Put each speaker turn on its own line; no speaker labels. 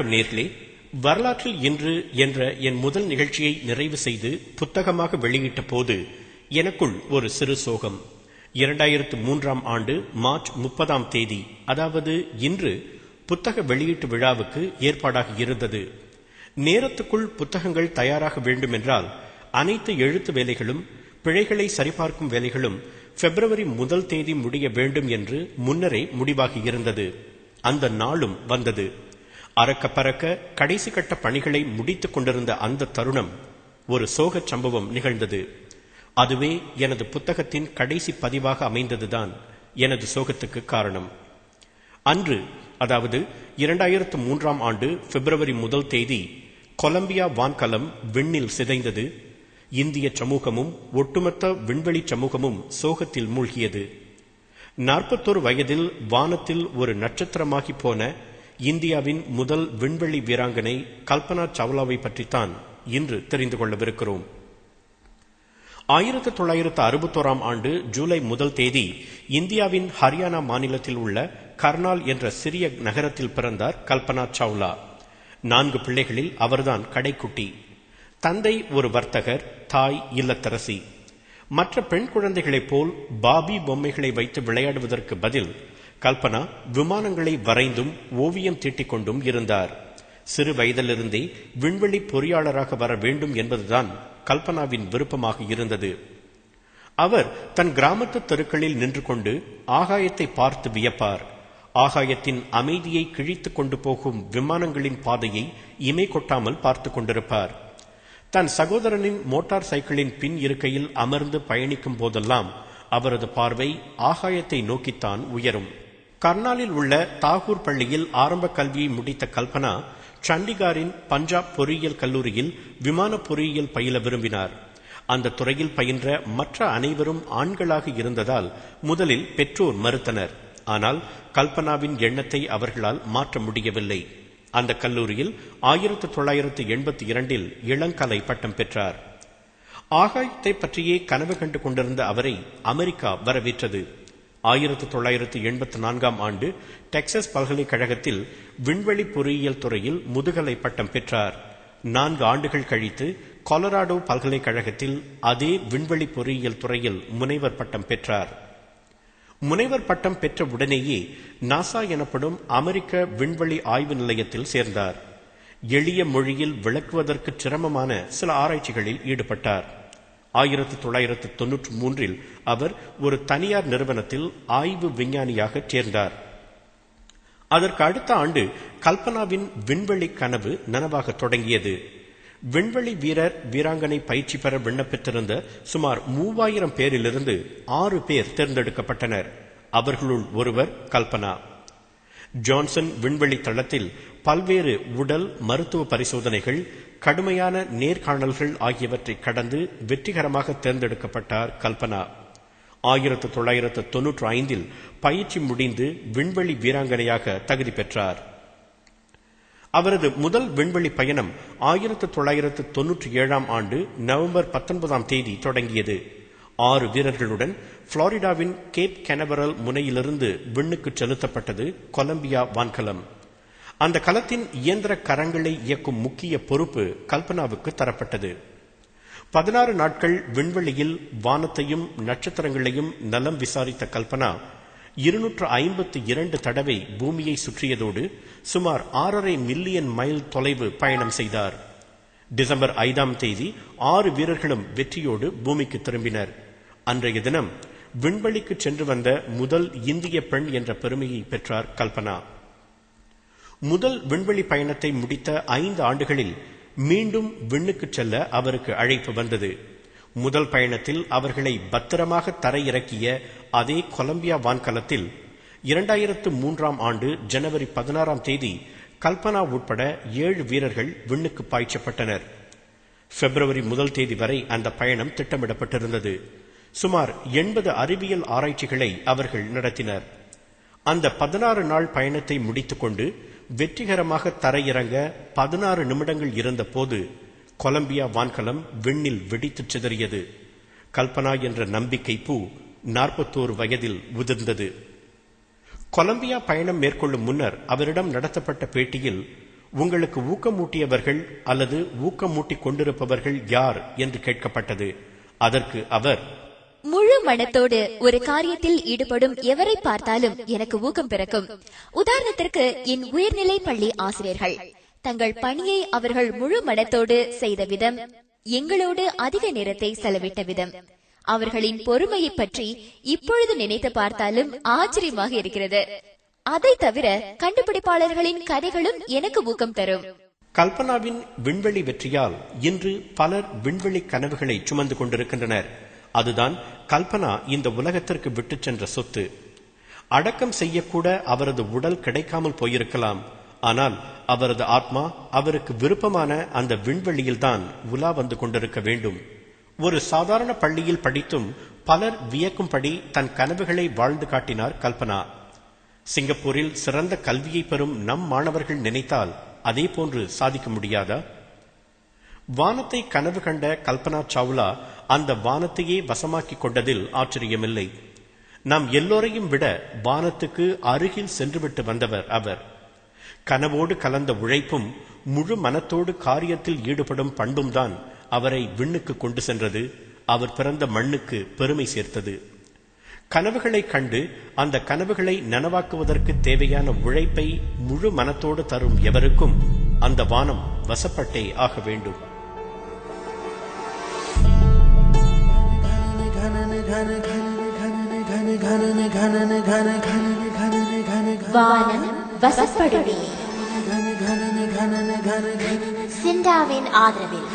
வணக்கம் நேர்களே. வரலாற்றில் இன்று என்ற என் முதல் நிகழ்ச்சியை நிறைவு செய்து புத்தகமாக வெளியிட்ட போது எனக்குள் ஒரு சிறு சோகம். 2003ஆம் ஆண்டு மார்ச் 30ஆம் தேதி, அதாவது இன்று புத்தக வெளியீட்டு விழாவுக்கு ஏற்பாடாக இருந்தது. நேரத்துக்குள் புத்தகங்கள் தயாராக வேண்டும் என்றால் அனைத்து எழுத்து வேலைகளும் பிழைகளை சரிபார்க்கும் வேலைகளும் பிப்ரவரி 1 தேதி முடிய வேண்டும் என்று முன்னரே முடிவாகி இருந்தது. அந்த நாளும் வந்தது. அறக்க பறக்க கடைசி கட்ட பணிகளை முடித்துக் கொண்டிருந்த அந்த தருணம் ஒரு சோக சம்பவம் நிகழ்ந்தது. அதுவே எனது புத்தகத்தின் கடைசி பதிவாக அமைந்ததுதான் எனது சோகத்துக்கு காரணம். அன்று, அதாவது 2003ஆம் ஆண்டு பிப்ரவரி 1 தேதி, கொலம்பியா வான்கலம் விண்ணில் சிதைந்தது. இந்திய சமூகமும் ஒட்டுமொத்த விண்வெளி சமூகமும் சோகத்தில் மூழ்கியது. 41 வயதில் வானத்தில் ஒரு நட்சத்திரமாகி போன இந்தியாவின் முதல் விண்வெளி வீராங்கனை கல்பனா சாவ்லாவை பற்றித்தான் இன்று தெரிந்து கொள்ளவிருக்கிறோம். 1961ஆம் ஆண்டு ஜூலை 1 தேதி இந்தியாவின் ஹரியானா மாநிலத்தில் உள்ள கர்னால் என்ற சிறிய நகரத்தில் பிறந்தார் கல்பனா சாவ்லா. 4 பிள்ளைகளில் அவர்தான் கடைக்குட்டி. தந்தை ஒரு வர்த்தகர், தாய் இல்லத்தரசி. மற்ற பெண் குழந்தைகளைப் போல் பாபி பொம்மைகளை வைத்து விளையாடுவதற்கு பதில் கல்பனா விமானங்களை வரைந்தும் ஓவியம் தீட்டிக் கொண்டும் இருந்தார். சிறு வயதிலிருந்தே விண்வெளி பொறியாளராக வர வேண்டும் என்பதுதான் கல்பனாவின் விருப்பமாக இருந்தது. அவர் தன் கிராமத்து தெருக்களில் நின்று கொண்டு ஆகாயத்தை பார்த்து வியப்பார். ஆகாயத்தின் அமைதியை கிழித்துக் கொண்டு போகும் விமானங்களின் பாதையை இமை கொட்டாமல் பார்த்து கொண்டிருப்பார். தன் சகோதரனின் மோட்டார் சைக்கிளின் பின் இருக்கையில் அமர்ந்து பயணிக்கும் போதெல்லாம் அவரது பார்வை ஆகாயத்தை நோக்கித்தான் உயரும். கர்னாலில் உள்ள தாகூர் பள்ளியில் ஆரம்ப கல்வியை முடித்த கல்பனா சண்டிகாரின் பஞ்சாப் பொறியியல் கல்லூரியில் விமான பொறியியல் பயில விரும்பினார். அந்த துறையில் பயின்ற மற்ற அனைவரும் ஆண்களாக இருந்ததால் முதலில் பெற்றோர் மறுத்தனர். ஆனால் கல்பனாவின் எண்ணத்தை அவர்களால் மாற்ற முடியவில்லை. அந்த கல்லூரியில் 1982இல் இளங்கலை பட்டம் பெற்றார். ஆகாயத்தை பற்றியே கனவு கண்டு கொண்டிருந்த அவரை அமெரிக்கா வரவேற்றது. 1984ஆம் ஆண்டு டெக்சாஸ் பல்கலைக்கழகத்தில் விண்வெளி பொறியியல் துறையில் முதுகலை பட்டம் பெற்றார். 4 ஆண்டுகள் கழித்து கொலராடோ பல்கலைக்கழகத்தில் அதே விண்வெளி பொறியியல் துறையில் முனைவர் பட்டம் பெற்றார். முனைவர் பட்டம் பெற்ற உடனேயே நாசா எனப்படும் அமெரிக்க விண்வெளி ஆய்வு நிலையத்தில் சேர்ந்தார். எளிய மொழியில் விளக்குவதற்கு சிரமமான சில ஆராய்ச்சிகளில் ஈடுபட்டார். 1993இல் அவர் ஒரு தனியார் நிறுவனத்தில் ஆய்வு விஞ்ஞானியாக சேர்ந்தார். அதற்கு அடுத்த ஆண்டு கல்பனாவின் விண்வெளி கனவு நனவாக தொடங்கியது. விண்வெளி வீரர் வீராங்கனை பயிற்சி பெற விண்ணப்பித்திருந்த சுமார் 3000 பேரிலிருந்து 6 பேர் தேர்ந்தெடுக்கப்பட்டனர். அவர்களுள் ஒருவர் கல்பனா. ஜான்சன் விண்வெளி தளத்தில் பல்வேறு உடல் மருத்துவ பரிசோதனைகள், கடுமையான நேர்காணல்கள் ஆகியவற்றை கடந்து வெற்றிகரமாக தேர்ந்தெடுக்கப்பட்டார் கல்பனா. 1995இல் பயிற்சி முடிந்து விண்வெளி வீராங்கனையாக தகுதி பெற்றார். அவரது முதல் விண்வெளி பயணம் 1997ஆம் ஆண்டு நவம்பர் 19ஆம் தேதி தொடங்கியது. 6 வீரர்களுடன் புளோரிடாவின் கேப் கெனவரல் முனையிலிருந்து விண்ணுக்கு செலுத்தப்பட்டது கொலம்பியா வான்கலம். அந்த கலத்தின் இயந்திர கரங்களை இயக்கும் முக்கிய பொறுப்பு கல்பனாவுக்கு தரப்பட்டது. 16 நாட்கள் விண்வெளியில் வானத்தையும் நட்சத்திரங்களையும் நலம் விசாரித்த கல்பனா 252 தடவை பூமியை சுற்றியதோடு சுமார் 6.5 மில்லியன் மைல் தொலைவு பயணம் செய்தார். டிசம்பர் 5ஆம் தேதி 6 வீரர்களும் வெற்றியோடு பூமிக்கு திரும்பினர். அன்றைய தினம் விண்வெளிக்கு சென்று வந்த முதல் இந்திய பெண் என்ற பெருமையை பெற்றார் கல்பனா. முதல் விண்வெளி பயணத்தை முடித்த 5 ஆண்டுகளில் மீண்டும் விண்ணுக்கு செல்ல அவருக்கு அழைப்பு வந்தது. முதல் பயணத்தில் அவர்களை பத்திரமாக தரையிறக்கிய அதே கொலம்பியா வான்கலத்தில் 2003ஆம் ஆண்டு ஜனவரி 16ஆம் தேதி கல்பனா உட்பட 7 வீரர்கள் விண்ணுக்கு பாய்ச்சப்பட்டனர். பிப்ரவரி 1 தேதி வரை அந்த பயணம் திட்டமிடப்பட்டிருந்தது. சுமார் 80 அறிவியல் ஆராய்ச்சிகளை அவர்கள் நடத்தினர். அந்த 16 நாள் பயணத்தை முடித்துக் கொண்டு வெற்றிகரமாக தரையிறங்க 16 நிமிடங்கள் இருந்த போது கொலம்பியா வான்கலம் விண்ணில் வெடித்து சிதறியது. கல்பனா என்ற நம்பிக்கை பூ 41 வயதில் உதிர்ந்தது. கொலம்பியா பயணம் மேற்கொள்ளும் முன்னர் அவரிடம் நடத்தப்பட்ட பேட்டியில் உங்களுக்கு ஊக்கமூட்டியவர்கள் அல்லது ஊக்கமூட்டிக் கொண்டிருப்பவர்கள் யார் என்று கேட்கப்பட்டது. அதற்கு அவர்,
முழு மனத்தோடு ஒரு காரியத்தில் ஈடுபடும் எவரை பார்த்தாலும் எனக்கு ஊக்கம் பிறக்கும். உதாரணத்திற்கு என் உயர்நிலை பள்ளி ஆசிரியர்கள் தங்கள் பணியை அவர்கள் முழு மனத்தோடு செய்த விதம், எங்களோடு அதிக நேரத்தை செலவிட்ட விதம், அவர்களின் பொறுமையை பற்றி இப்பொழுது நினைத்து பார்த்தாலும் ஆச்சரியமாக இருக்கிறது. அதை தவிர கண்டுபிடிப்பாளர்களின் கதைகளும் எனக்கு ஊக்கம் தரும்.
கல்பனாவின் விண்வெளி வெற்றியால் இன்று பலர் விண்வெளி கனவுகளை சுமந்து கொண்டிருக்கின்றனர். அதுதான் கல்பனா இந்த உலகத்திற்கு விட்டுச் சென்ற சொத்து. அடக்கம் செய்யக்கூட அவரது உடல் கிடைக்காமல் போயிருக்கலாம். ஆனால் அவரது ஆத்மா அவருக்கு விருப்பமான அந்த விண்வெளியில்தான் உலா வந்து கொண்டிருக்க வேண்டும். ஒரு சாதாரண பள்ளியில் படித்தும் பலர் வியக்கும்படி தன் கனவுகளை வாழ்ந்து காட்டினார் கல்பனா. சிங்கப்பூரில் சிறந்த கல்வியை பெறும் நம் மாணவர்கள் நினைத்தால் அதே போன்று சாதிக்க முடியாதா? வானத்தை கனவு கண்ட கல்பனா சாவ்லா அந்த வானத்தையே வசமாக்கிக் கொண்டதில் ஆச்சரியமில்லை. நாம் எல்லோரையும் விட வானத்துக்கு அருகில் சென்றுவிட்டு வந்தவர் அவர். கனவோடு கலந்த உழைப்பும் முழு மனத்தோடு காரியத்தில் ஈடுபடும் பண்பும் தான் அவரை விண்ணுக்கு கொண்டு சென்றது, அவர் பிறந்த மண்ணுக்கு பெருமை சேர்த்தது. கனவுகளை கண்டு அந்த கனவுகளை நனவாக்குவதற்கு தேவையான உழைப்பை முழு மனத்தோடு தரும் எவருக்கும் அந்த வானம் வசப்பட்டே ஆக வேண்டும்.
வானம் வசப்படுமே. சிண்டாவின் ஆதரவில்